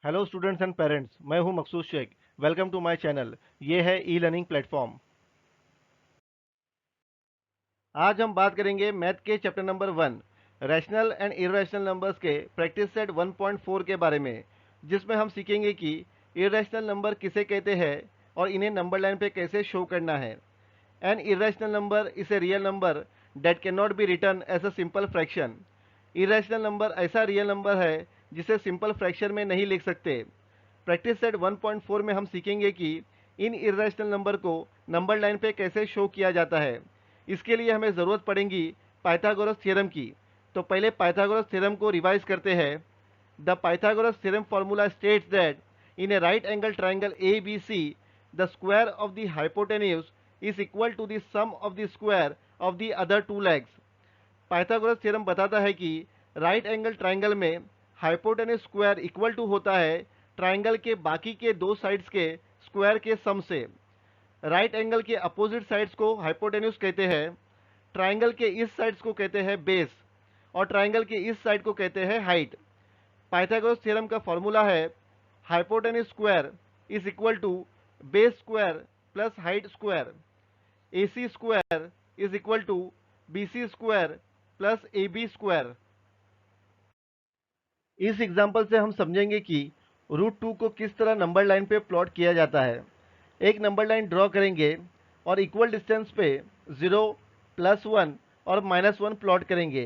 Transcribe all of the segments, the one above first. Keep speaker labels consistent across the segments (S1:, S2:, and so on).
S1: Hello students and parents, मैं हूं Maqsood Sheikh. Welcome to my channel. ये है ई लर्निंग प्लेटफॉर्म। आज हम बात करेंगे मैथ के chapter number 1 rational and irrational numbers के प्रैक्टिस सेट 1.4 के बारे में, जिसमें हम सीखेंगे कि इर्रेशनल नंबर किसे कहते हैं और इन्हें नंबर लाइन पे कैसे शो करना है। An irrational number is a real number that can not be written as a simple fraction. Irrational number ऐसा रियल नंबर है जिसे सिंपल फ्रैक्शन में नहीं लिख सकते। प्रैक्टिस सेट 1.4 में हम सीखेंगे कि इन इर्रेशनल नंबर को नंबर लाइन पे कैसे शो किया जाता है। इसके लिए हमें ज़रूरत पड़ेगी पाइथागोरस थ्योरम की। तो पहले पाइथागोरस थ्योरम को रिवाइज करते हैं। The Pythagoras theorem formula states that in a right angle triangle A B C the square of the hypotenuse is equal to the sum of the square of the other two legs. Pythagoras theorem बताता है कि right angle triangle में hypotenuse square equal to होता है triangle के बाकी के दो साइड्स के स्क्वायर के सम से। राइट एंगल के अपोजिट साइड्स को हाइपोटेन्यूज कहते हैं। ट्राइंगल के इस साइड्स को कहते हैं बेस और ट्राइंगल के इस साइड को कहते हैं हाइट। पाइथागोरस थ्योरम का फॉर्मूला है hypotenuse square is equal to base square plus height square. A C square is equal to B C square plus A B square. इस एग्जाम्पल से हम समझेंगे कि √2 को किस तरह नंबर लाइन पे प्लॉट किया जाता है। एक नंबर लाइन ड्रॉ करेंगे और इक्वल डिस्टेंस पे 0, +1 और -1 प्लॉट करेंगे।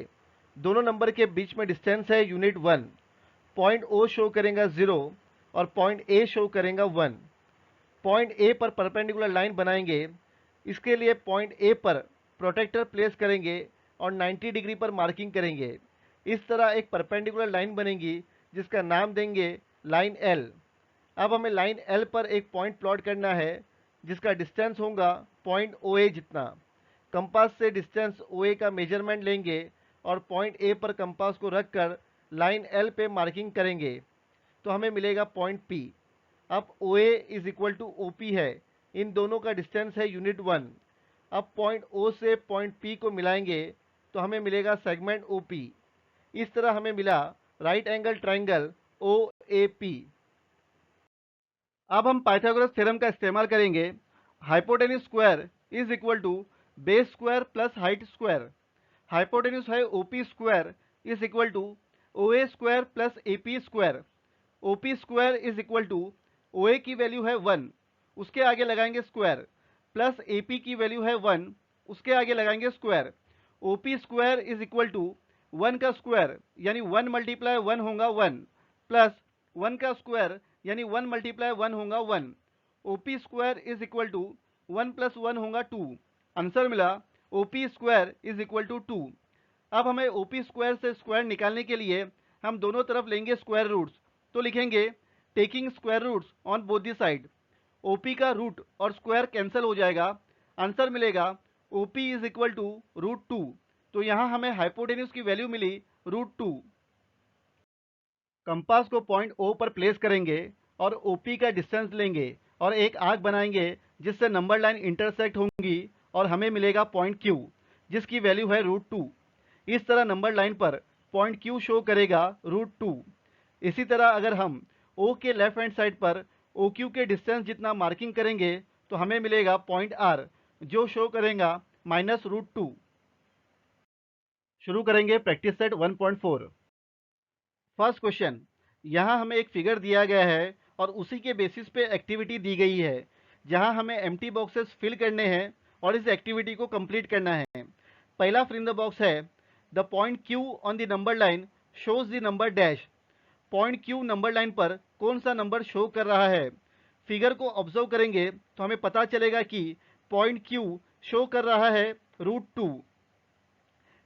S1: दोनों नंबर के बीच में डिस्टेंस है यूनिट 1। पॉइंट ओ शो करेगा 0 और पॉइंट ए शो करेगा 1। पॉइंट ए पर परपेंडिकुलर लाइन बनाएंगे। इसके लिए पॉइंट ए पर प्रोटेक्टर प्लेस करेंगे और 90 डिग्री पर मार्किंग करेंगे। इस तरह एक परपेंडिकुलर लाइन बनेगी जिसका नाम देंगे लाइन एल। अब हमें लाइन एल पर एक पॉइंट प्लॉट करना है जिसका डिस्टेंस होगा पॉइंट ओ ए जितना। कंपास से डिस्टेंस ओ ए का मेजरमेंट लेंगे और पॉइंट ए पर कंपास को रखकर लाइन एल पे मार्किंग करेंगे तो हमें मिलेगा पॉइंट पी। अब O A is equal to O P है। इन दोनों का डिस्टेंस है यूनिट 1। अब पॉइंट ओ से पॉइंट पी को मिलाएंगे तो हमें मिलेगा सेगमेंट ओ पी। इस तरह हमें मिला right angle triangle O A P. अब हम पाइथागोरस थ्योरम का इस्तेमाल करेंगे। Hypotenuse square is equal to base square plus height square. Hypotenuse है O P square is equal to O A square plus A P square. O P square is equal to O A की value है 1, उसके आगे लगाएंगे square, plus A P की value है 1, उसके आगे लगाएंगे square. O P square is equal to 1 का स्क्वायर यानी 1 मल्टीप्लाई 1 होगा 1, प्लस 1 का स्क्वायर यानी 1 मल्टीप्लाई 1 होगा 1। O P square is equal to 1 plus 1 होगा 2। आंसर मिला O P square is equal to 2। अब हमें ओ पी स्क्वायर से स्क्वायर निकालने के लिए हम दोनों तरफ लेंगे स्क्वायर रूट्स। तो लिखेंगे taking square roots on both the side. OP का रूट और स्क्वायर कैंसिल हो जाएगा। आंसर मिलेगा ओपी इज इक्वल टू √2। तो यहाँ हमें हाइपोटेन्यूज की वैल्यू मिली √2। कंपास को पॉइंट ओ पर प्लेस करेंगे और ओपी का डिस्टेंस लेंगे और एक आर्क बनाएंगे जिससे नंबर लाइन इंटरसेक्ट होंगी और हमें मिलेगा पॉइंट क्यू जिसकी वैल्यू है √2। इस तरह नंबर लाइन पर पॉइंट क्यू शो करेगा √2। इसी तरह अगर हम ओ के लेफ्ट हैंड साइड पर ओ क्यू के डिस्टेंस जितना मार्किंग करेंगे तो हमें मिलेगा पॉइंट आर जो शो करेगा -√2। शुरू करेंगे प्रैक्टिस सेट 1.4। फर्स्ट क्वेश्चन, यहाँ हमें एक फिगर दिया गया है और उसी के बेसिस पे एक्टिविटी दी गई है जहाँ हमें एम्प्टी बॉक्सेस फिल करने हैं और इस एक्टिविटी को कंप्लीट करना है। पहला फिल इन द बॉक्स है the point Q on the number line shows the number dash. Point Q number line पर कौन सा नंबर शो कर रहा है। फिगर को ऑब्जर्व करेंगे तो हमें पता चलेगा कि पॉइंट क्यू शो कर रहा है √2।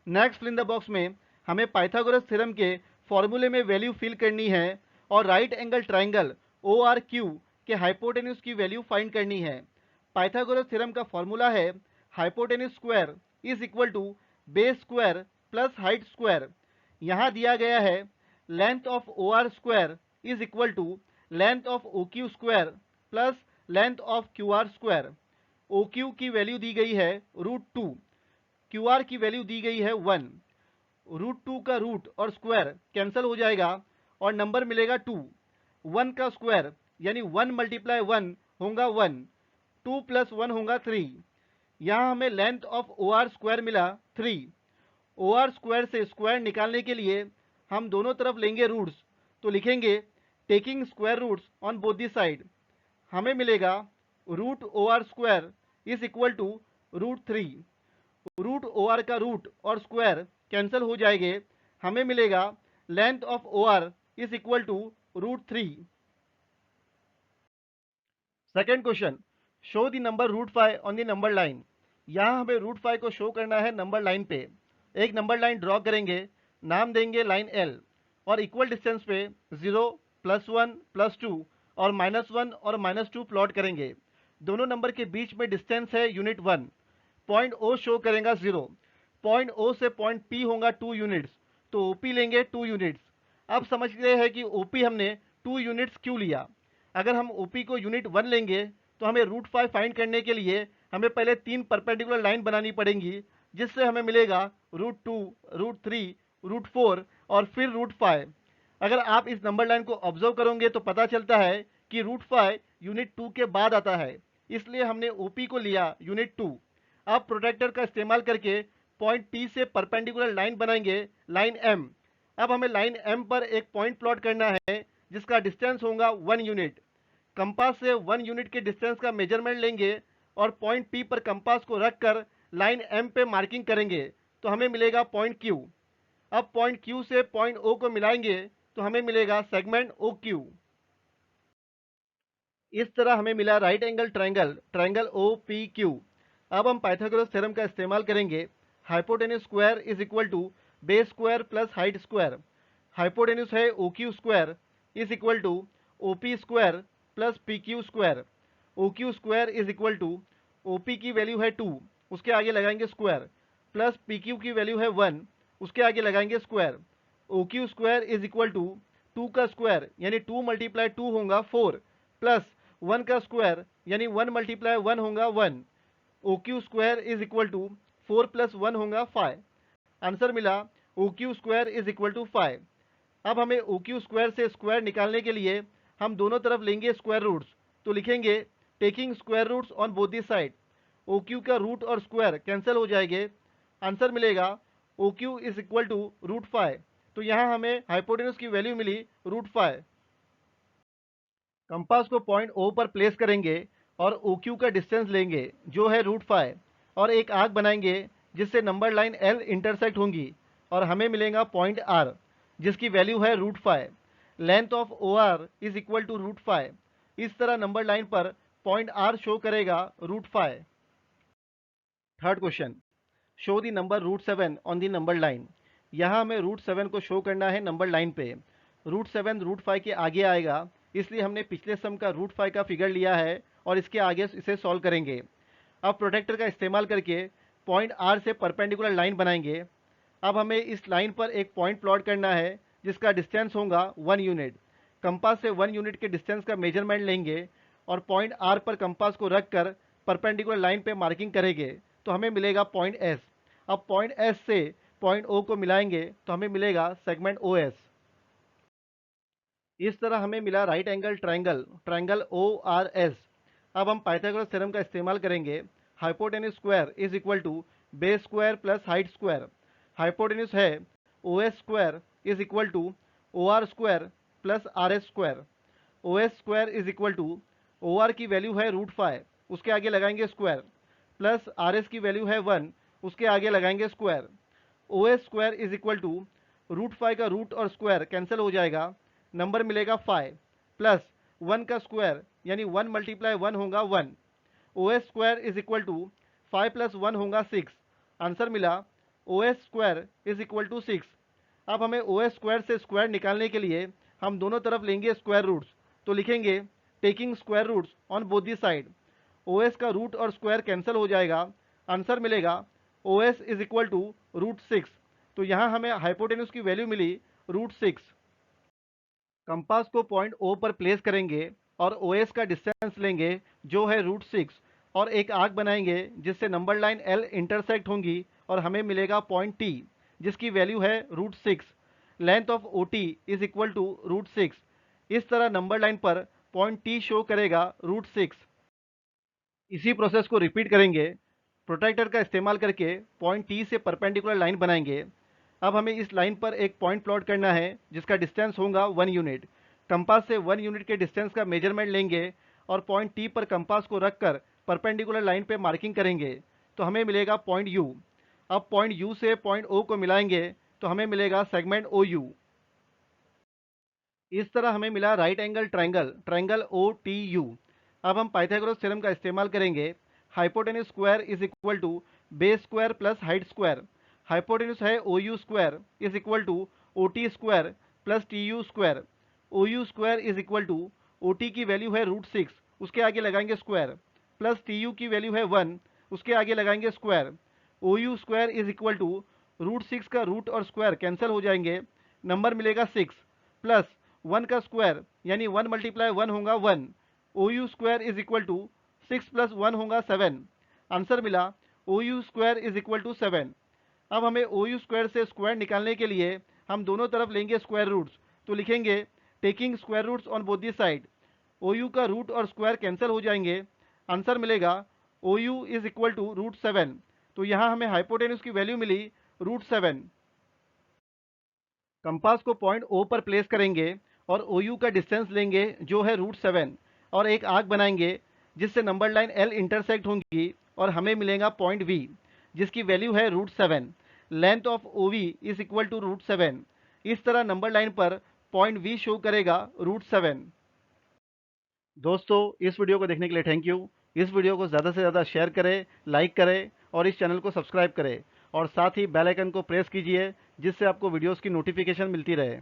S1: Next fill in the box में हमें पाइथागोरस थ्योरम के फॉर्मूले में वैल्यू फिल करनी है और right angle triangle O R Q के हाइपोटेन्यूज की वैल्यू फाइंड करनी है। पाइथागोरस थ्योरम का फॉर्मूला है hypotenuse square is equal to base square plus height square. यहाँ दिया गया है length of O R square is equal to length of O Q square plus length of Q R square. O Q की value दी गई है √2, Q R की value दी गई है 1। √2 का रूट और स्क्वायर कैंसिल हो जाएगा और नंबर मिलेगा 2। 1 का स्क्वायर यानी 1 मल्टीप्लाई 1 होगा 1, 2 प्लस 1 होगा 3। यहाँ हमें length of O R square मिला 3। ओ आर स्क्वायर से स्क्वायर निकालने के लिए हम दोनों तरफ लेंगे रूट्स, तो लिखेंगे taking square roots on both the side. हमें मिलेगा root O R square is equal to √3। Root O R का रूट और स्क्वायर कैंसिल हो जाएंगे, हमें मिलेगा length of O R is equal to √3। Second question, show the number √5 on the number line. यहाँ हमें √5 को शो करना है नंबर लाइन पे। एक नंबर लाइन ड्रॉ करेंगे, नाम देंगे लाइन एल, और इक्वल डिस्टेंस पे 0, +1, +2 और -1 और -2 प्लॉट करेंगे। दोनों नंबर के बीच में डिस्टेंस है यूनिट 1। पॉइंट ओ शो करेगा 0, पॉइंट ओ से पॉइंट पी होगा 2 यूनिट्स, तो ओपी लेंगे 2 यूनिट्स। अब समझते हैं कि ओपी हमने 2 यूनिट्स क्यों लिया। अगर हम ओपी को यूनिट 1 लेंगे तो हमें √5 फाइंड करने के लिए हमें पहले 3 परपेंडिकुलर लाइन बनानी पड़ेंगी, जिससे हमें मिलेगा √2, √3, √4 और फिर √5। अगर आप इस नंबर लाइन को ऑब्जर्व करोगे तो पता चलता है कि √5 यूनिट 2 के बाद आता है, इसलिए हमने ओपी को लिया यूनिट 2। अब प्रोटेक्टर का इस्तेमाल करके पॉइंट पी से परपेंडिकुलर लाइन बनाएंगे, लाइन एम। अब हमें लाइन एम पर एक पॉइंट प्लॉट करना है जिसका डिस्टेंस होगा 1 यूनिट। कंपास से 1 यूनिट के डिस्टेंस का मेजरमेंट लेंगे और पॉइंट पी पर कंपास को रखकर लाइन एम पे मार्किंग करेंगे, तो हमें मिलेगा पॉइंट क्यू। अब पॉइंट क्यू से पॉइंट ओ को मिलाएंगे तो हमें मिलेगा सेगमेंट ओ क्यू। इस तरह हमें मिला right angle triangle, triangle O P Q. अब हम पाइथागोरस थ्योरम का इस्तेमाल करेंगे। Hypotenuse square is equal to base square plus height square. Hypotenuse है O Q square is equal to O P square plus P Q square. O Q square is equal to O P की value है 2, उसके आगे लगाएंगे square, plus P Q की value है 1, उसके आगे लगाएंगे square. O Q square is equal to 2 का स्क्वायर यानी 2 मल्टीप्लाई 2 होगा 4, प्लस 1 का स्क्वायर यानी 1 मल्टीप्लाई 1 होगा 1। O Q square is equal to 4 plus 1 होगा 5। आंसर मिला O Q square is equal to 5। अब हमें ओ क्यू स्क्वायर से स्क्वायर निकालने के लिए हम दोनों तरफ लेंगे स्क्वायर रूट्स, तो लिखेंगे taking square roots on both the side. O Q का रूट और स्क्वायर कैंसिल हो जाएंगे, आंसर मिलेगा O Q is equal to √5। तो यहाँ हमें हाइपोटेन्यूज की वैल्यू मिली √5। कंपास को पॉइंट ओ पर प्लेस करेंगे और ओ क्यू का डिस्टेंस लेंगे जो है √5, और एक आर्क बनाएंगे जिससे नंबर लाइन एल इंटरसेक्ट होंगी, और हमें मिलेगा पॉइंट आर जिसकी वैल्यू है √5। Length of O R is equal to √5। इस तरह नंबर लाइन पर पॉइंट आर शो करेगा √5। Third question, show the number √7 on the number line. यहाँ हमें √7 को शो करना है नंबर लाइन पे। √7 √5 के आगे आएगा, इसलिए हमने पिछले सम का √5 का फिगर लिया है और इसके आगे इसे सॉल्व करेंगे। अब प्रोटेक्टर का इस्तेमाल करके पॉइंट आर से परपेंडिकुलर लाइन बनाएंगे। अब हमें इस लाइन पर एक पॉइंट प्लॉट करना है जिसका डिस्टेंस होगा 1 यूनिट। कंपास से 1 यूनिट के डिस्टेंस का मेजरमेंट लेंगे और पॉइंट आर पर कंपास को रखकर परपेंडिकुलर लाइन पे मार्किंग करेंगे, तो हमें मिलेगा पॉइंट एस। अब पॉइंट एस से पॉइंट ओ को मिलाएंगे तो हमें मिलेगा सेगमेंट ओ एस। इस तरह हमें मिला right angle triangle, triangle O R S. अब हम पाइथागोरस थ्योरम का इस्तेमाल करेंगे। Hypotenuse square is equal to base square plus height square. Hypotenuse है O S square is equal to O R square plus R S square. O S square is equal to O R की value है √5, उसके आगे लगाएंगे square, plus R S की value है 1, उसके आगे लगाएंगे square. O S square is equal to √5 का रूट और स्क्वायर कैंसिल हो जाएगा, नंबर मिलेगा 5, प्लस 1 का स्क्वायर यानी 1 मल्टीप्लाई 1 होगा 1। O S square is equal to 5 plus 1 होगा 6। आंसर मिला O S square is equal to 6। अब हमें ओ एस स्क्वायर से स्क्वायर निकालने के लिए हम दोनों तरफ लेंगे स्क्वायर रूट्स, तो लिखेंगे taking square roots on both the side. O S का रूट और स्क्वायर कैंसिल हो जाएगा, आंसर मिलेगा O S is equal to √6। तो यहाँ हमें हाइपोटेन्यूज की वैल्यू मिली √6। कंपास को पॉइंट ओ पर प्लेस करेंगे और ओ एस का डिस्टेंस लेंगे जो है √6, और एक आर्क बनाएंगे जिससे नंबर लाइन एल इंटरसेक्ट होंगी, और हमें मिलेगा पॉइंट टी जिसकी वैल्यू है √6। Length of O T is equal to √6। इस तरह नंबर लाइन पर पॉइंट टी शो करेगा √6। इसी प्रोसेस को रिपीट करेंगे। प्रोट्रैक्टर का इस्तेमाल करके पॉइंट टी से परपेंडिकुलर लाइन बनाएंगे। अब हमें इस लाइन पर एक पॉइंट प्लॉट करना है जिसका डिस्टेंस होगा 1 यूनिट। कंपास से 1 यूनिट के डिस्टेंस का मेजरमेंट लेंगे और पॉइंट टी पर कंपास को रखकर परपेंडिकुलर लाइन पे मार्किंग करेंगे तो हमें मिलेगा पॉइंट यू। अब पॉइंट यू से पॉइंट ओ को मिलाएंगे तो हमें मिलेगा सेगमेंट ओ यू। इस तरह हमें मिला right angle triangle, triangle O T U. अब हम पाइथागोरस थ्योरम का इस्तेमाल करेंगे। Hypotenuse square is equal to base square plus height square. Hypotenuse है O U square is equal to O T square plus T U square. O U square is equal to O T की value है √6, उसके आगे लगाएंगे square, plus T U की value है 1, उसके आगे लगाएंगे square. O U square is equal to √6 का रूट और स्क्वायर कैंसिल हो जाएंगे, नंबर मिलेगा 6, प्लस 1 का स्क्वायर यानी 1 मल्टीप्लाई 1 होगा 1। O U square is equal to 6 plus 1 होगा 7। आंसर मिला O U square is equal to 7। अब हमें ओ यू स्क्वायर से स्क्वायर निकालने के लिए हम दोनों तरफ लेंगे स्क्वायर रूट्स, तो लिखेंगे taking square roots on both the side. O U का रूट और स्क्वायर कैंसिल हो जाएंगे, आंसर मिलेगा O U is equal to √7। तो यहाँ हमें हाइपोटेन्यूज की वैल्यू मिली √7। कंपास को पॉइंट ओ पर प्लेस करेंगे और ओ यू का डिस्टेंस लेंगे जो है √7 और एक आर्क बनाएंगे जिससे नंबर लाइन एल इंटरसेक्ट होंगी और हमें मिलेगा पॉइंट वी जिसकी वैल्यू है √7। Length of O V is equal to √7। इस तरह नंबर लाइन पर पॉइंट वी शो करेगा √7। दोस्तों, इस वीडियो को देखने के लिए थैंक यू। इस वीडियो को ज़्यादा से ज़्यादा शेयर करें, लाइक करें और इस चैनल को सब्सक्राइब करें और साथ ही बेल आइकन को प्रेस कीजिए जिससे आपको वीडियोस की नोटिफिकेशन मिलती रहे।